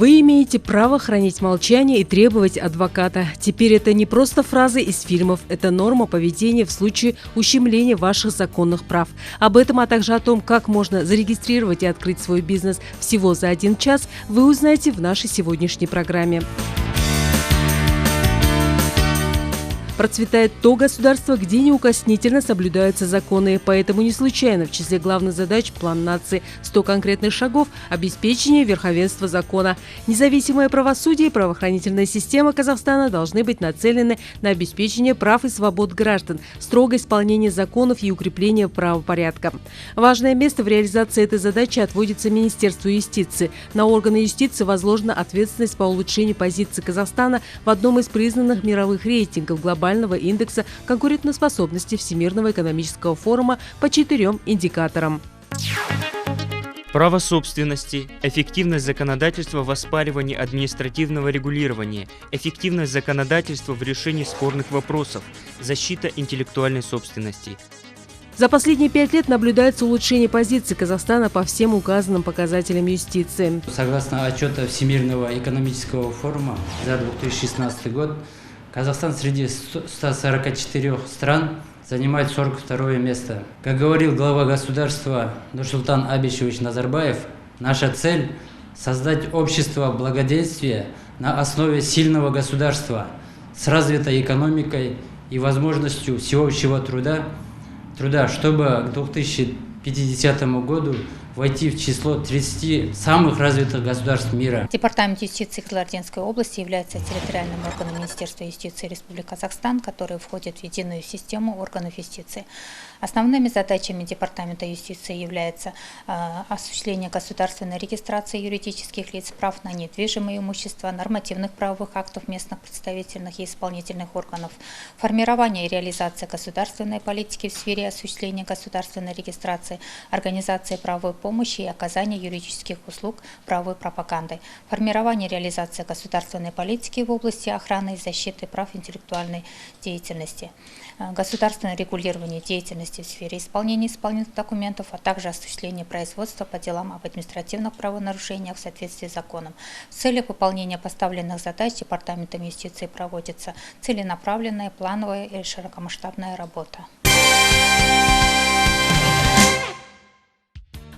Вы имеете право хранить молчание и требовать адвоката. Теперь это не просто фразы из фильмов, это норма поведения в случае ущемления ваших законных прав. Об этом, а также о том, как можно зарегистрировать и открыть свой бизнес всего за 1 час, вы узнаете в нашей сегодняшней программе. Процветает то государство, где неукоснительно соблюдаются законы. Поэтому не случайно в числе главных задач план нации 100 конкретных шагов – обеспечение верховенства закона. Независимое правосудие и правоохранительная система Казахстана должны быть нацелены на обеспечение прав и свобод граждан, строгое исполнение законов и укрепление правопорядка. Важное место в реализации этой задачи отводится Министерству юстиции. На органы юстиции возложена ответственность по улучшению позиции Казахстана в одном из признанных мировых рейтингов глобального индекса конкурентоспособности Всемирного экономического форума по 4 индикаторам. Право собственности, эффективность законодательства в оспаривании административного регулирования, эффективность законодательства в решении спорных вопросов, защита интеллектуальной собственности. За последние 5 лет наблюдается улучшение позиции Казахстана по всем указанным показателям юстиции. Согласно отчету Всемирного экономического форума за 2016 год, Казахстан среди 144 стран занимает 42 место. Как говорил глава государства Нурсултан Абишевич Назарбаев, наша цель – создать общество благоденствия на основе сильного государства с развитой экономикой и возможностью всеобщего труда, чтобы к 2050 году войти в число 30 самых развитых государств мира. Департамент юстиции Кызылординской области является территориальным органом Министерства юстиции Республики Казахстан, который входит в единую систему органов юстиции. Основными задачами Департамента юстиции является осуществление государственной регистрации юридических лиц, прав на недвижимое имущество, нормативных правовых актов местных представительных и исполнительных органов, формирование и реализация государственной политики в сфере осуществления государственной регистрации, организации правовой помощи и оказания юридических услуг правовой пропаганды, формирование и реализация государственной политики в области охраны и защиты прав интеллектуальной деятельности, государственное регулирование деятельности в сфере исполнения исполнительных документов, а также осуществление производства по делам об административных правонарушениях в соответствии с законом. В целях выполнения поставленных задач Департаментом юстиции проводится целенаправленная, плановая и широкомасштабная работа.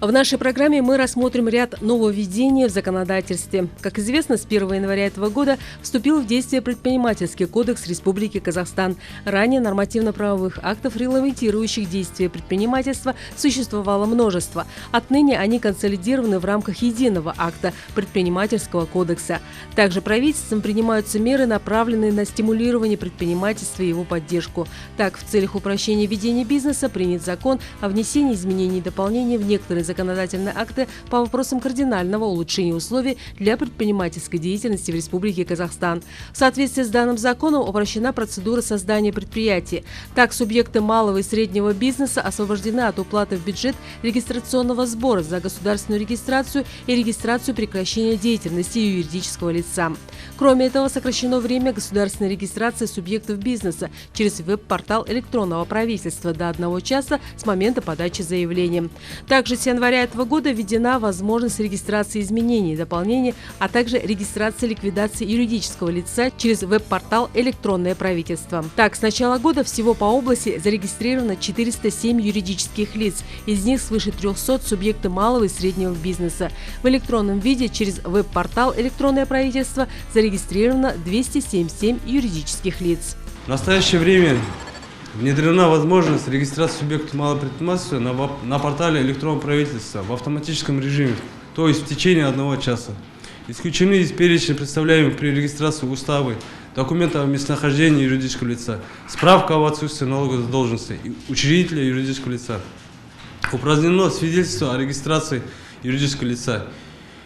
В нашей программе мы рассмотрим ряд нововведений в законодательстве. Как известно, с 1 января этого года вступил в действие Предпринимательский кодекс Республики Казахстан. Ранее нормативно-правовых актов, регламентирующих действия предпринимательства, существовало множество. Отныне они консолидированы в рамках единого акта Предпринимательского кодекса. Также правительством принимаются меры, направленные на стимулирование предпринимательства и его поддержку. Так, в целях упрощения ведения бизнеса принят закон о внесении изменений и дополнений в некоторые законодательные акты по вопросам кардинального улучшения условий для предпринимательской деятельности в Республике Казахстан. В соответствии с данным законом упрощена процедура создания предприятий. Так, субъекты малого и среднего бизнеса освобождены от уплаты в бюджет регистрационного сбора за государственную регистрацию и регистрацию прекращения деятельности юридического лица. Кроме этого, сокращено время государственной регистрации субъектов бизнеса через веб-портал электронного правительства до 1 часа с момента подачи заявления. Также с января этого года введена возможность регистрации изменений и дополнений, а также регистрации ликвидации юридического лица через веб-портал «Электронное правительство». Так, с начала года всего по области зарегистрировано 407 юридических лиц, из них свыше 300 субъекты малого и среднего бизнеса. В электронном виде через веб-портал «Электронное правительство» зарегистрировано 277 юридических лиц. В настоящее время внедрена возможность регистрации субъектов малого предпринимательства на портале электронного правительства в автоматическом режиме, то есть в течение 1 часа. Исключены из перечня представляемых при регистрации уставы, документы о местонахождении юридического лица, справка об отсутствии налоговой задолженности учредителя юридического лица. Упразднено свидетельство о регистрации юридического лица.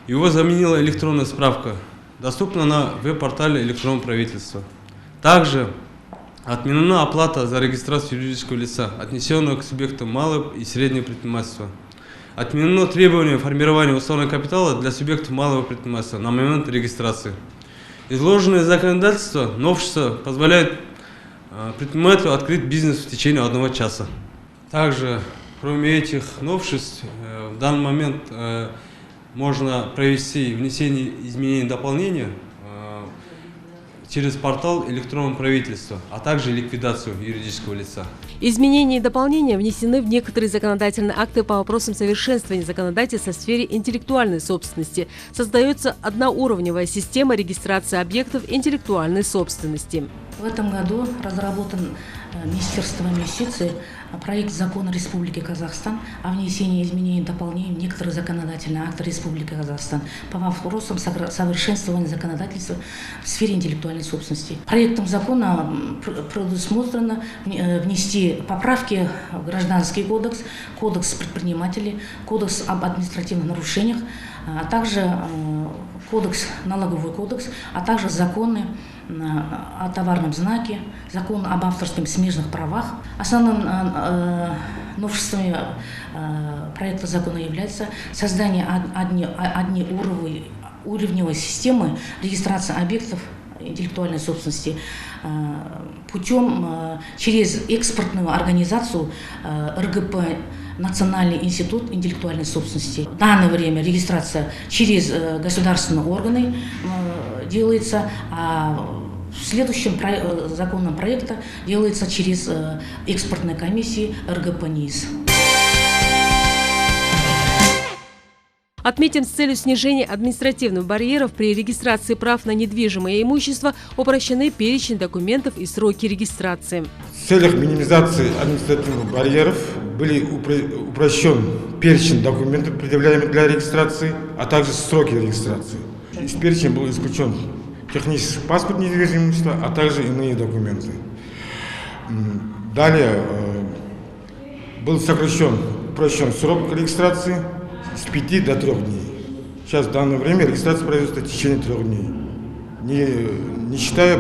Его заменила электронная справка, доступна на веб-портале электронного правительства. Также отменена оплата за регистрацию юридического лица, отнесенного к субъектам малого и среднего предпринимательства. Отменено требование формирования уставного капитала для субъектов малого предпринимательства на момент регистрации. Изложенное законодательство новшество позволяет предпринимателю открыть бизнес в течение 1 часа. Также, кроме этих новшеств, в данный момент можно провести внесение изменений и дополнений через портал электронного правительства, а также ликвидацию юридического лица. Изменения и дополнения внесены в некоторые законодательные акты по вопросам совершенствования законодательства в сфере интеллектуальной собственности. Создается одноуровневая система регистрации объектов интеллектуальной собственности. В этом году разработан Министерством юстиции проект закона Республики Казахстан о внесении изменений и дополнений в некоторые законодательные акты Республики Казахстан по вопросам совершенствования законодательства в сфере интеллектуальной собственности. Проектом закона предусмотрено внести поправки в Гражданский кодекс, Кодекс предпринимателей, Кодекс об административных нарушениях, а также Налоговый кодекс, а также законы о товарном знаке, закон об авторских смежных правах. Основным новшествами проекта закона является создание одноуровневой системы регистрации объектов интеллектуальной собственности путем через экспортную организацию РГП Национальный институт интеллектуальной собственности. В данное время регистрация через государственные органы делается, а в следующем законном проекте делается через экспортные комиссии РГП НИИС. Отметим, с целью снижения административных барьеров при регистрации прав на недвижимое имущество упрощены перечень документов и сроки регистрации. В целях минимизации административных барьеров были упрощен перечень документов, предъявляемых для регистрации, а также сроки регистрации. Из перечня был исключен технический паспорт недвижимого имущества, а также иные документы. Далее был упрощен срок регистрации с 5 до 3 дней. Сейчас в данное время регистрация производится в течение 3 дней, не считая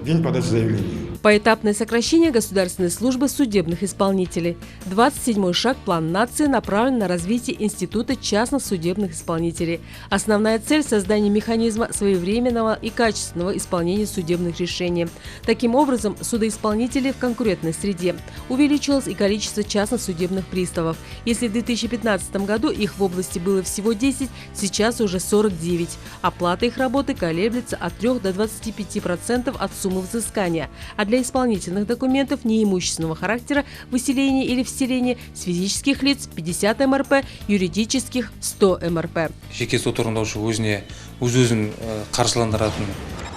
день подачи заявления. Поэтапное сокращение государственной службы судебных исполнителей. 27-й шаг плана нации направлен на развитие института частных судебных исполнителей. Основная цель – создание механизма своевременного и качественного исполнения судебных решений. Таким образом, судоисполнители в конкурентной среде. Увеличилось и количество частных судебных приставов. Если в 2015 году их в области было всего 10, сейчас уже 49. Оплата их работы колеблется от 3 до 25% от суммы взыскания. А для исполнительных документов неимущественного характера выселения или вселения с физических лиц 50 МРП, юридических 100 МРП.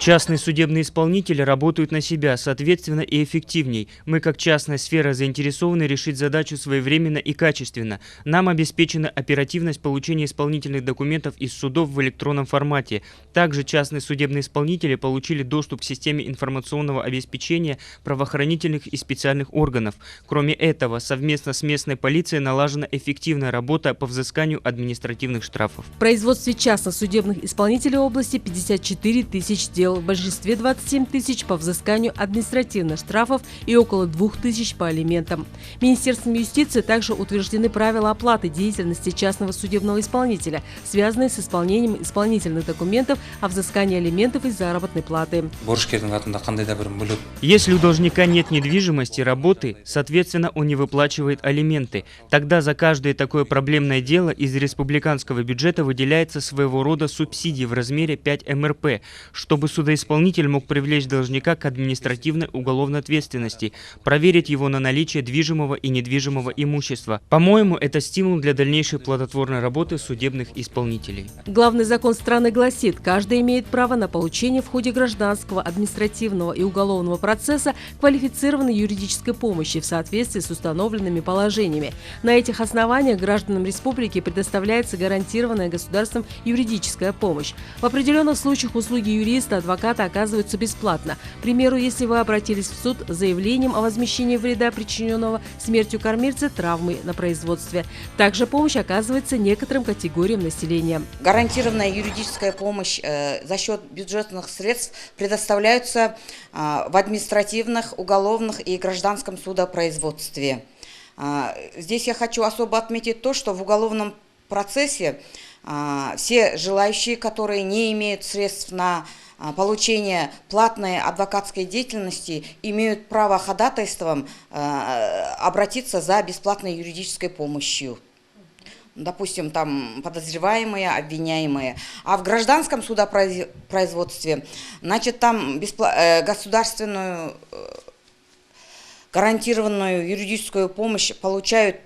Частные судебные исполнители работают на себя, соответственно, и эффективней. Мы, как частная сфера, заинтересованы решить задачу своевременно и качественно. Нам обеспечена оперативность получения исполнительных документов из судов в электронном формате. Также частные судебные исполнители получили доступ к системе информационного обеспечения правоохранительных и специальных органов. Кроме этого, совместно с местной полицией налажена эффективная работа по взысканию административных штрафов. В производстве частных судебных исполнителей области 54 тысяч дел, в большинстве 27 тысяч по взысканию административных штрафов и около 2 тысяч по алиментам. Министерством юстиции также утверждены правила оплаты деятельности частного судебного исполнителя, связанные с исполнением исполнительных документов о взыскании алиментов и заработной платы. Если у должника нет недвижимости, работы, соответственно, он не выплачивает алименты. Тогда за каждое такое проблемное дело из республиканского бюджета выделяется своего рода субсидия в размере 5 МРП, чтобы судоисполнитель мог привлечь должника к административной уголовной ответственности, проверить его на наличие движимого и недвижимого имущества. По-моему, это стимул для дальнейшей плодотворной работы судебных исполнителей. Главный закон страны гласит, каждый имеет право на получение в ходе гражданского, административного и уголовного процесса квалифицированной юридической помощи в соответствии с установленными положениями. На этих основаниях гражданам республики предоставляется гарантированная государством юридическая помощь. В определенных случаях услуги юриста, адвоката оказываются бесплатно. К примеру, если вы обратились в суд с заявлением о возмещении вреда, причиненного смертью кормильца, травмой на производстве. Также помощь оказывается некоторым категориям населения. Гарантированная юридическая помощь за счет бюджетных средств предоставляется в административных, уголовных и гражданском судопроизводстве. Здесь я хочу особо отметить то, что в уголовном процессе все желающие, которые не имеют средств на получение платной адвокатской деятельности, имеют право ходатайством обратиться за бесплатной юридической помощью. допустим, там подозреваемые, обвиняемые. А в гражданском судопроизводстве, значит, там государственную гарантированную юридическую помощь получают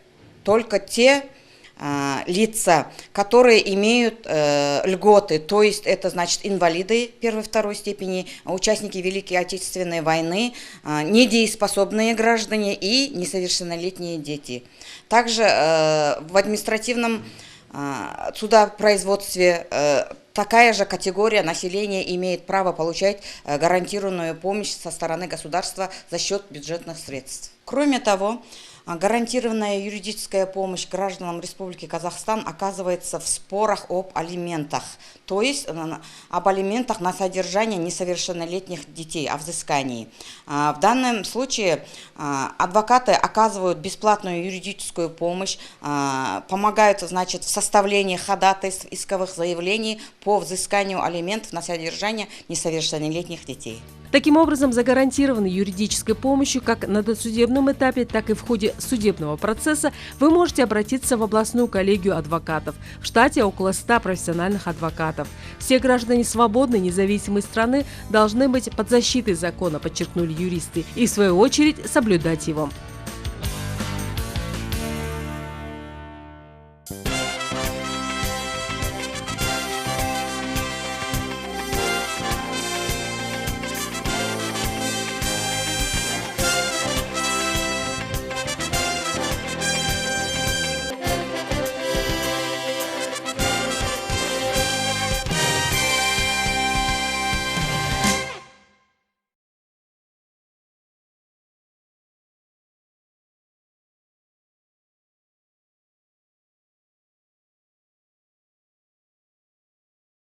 только те лица, которые имеют льготы, то есть это значит инвалиды первой и второй степени, участники Великой Отечественной войны, недееспособные граждане и несовершеннолетние дети. Также в административном судопроизводстве такая же категория населения имеет право получать гарантированную помощь со стороны государства за счет бюджетных средств. Кроме того, гарантированная юридическая помощь гражданам Республики Казахстан оказывается в спорах об алиментах, то есть об алиментах на содержание несовершеннолетних детей, о взыскании. В данном случае адвокаты оказывают бесплатную юридическую помощь, помогают, значит, в составлении ходатайств, исковых заявлений по взысканию алиментов на содержание несовершеннолетних детей. Таким образом, за гарантированной юридической помощью как на досудебном этапе, так и в ходе судебного процесса вы можете обратиться в областную коллегию адвокатов. В штате около 100 профессиональных адвокатов. Все граждане свободной, независимой страны должны быть под защитой закона, подчеркнули юристы, и в свою очередь соблюдать его.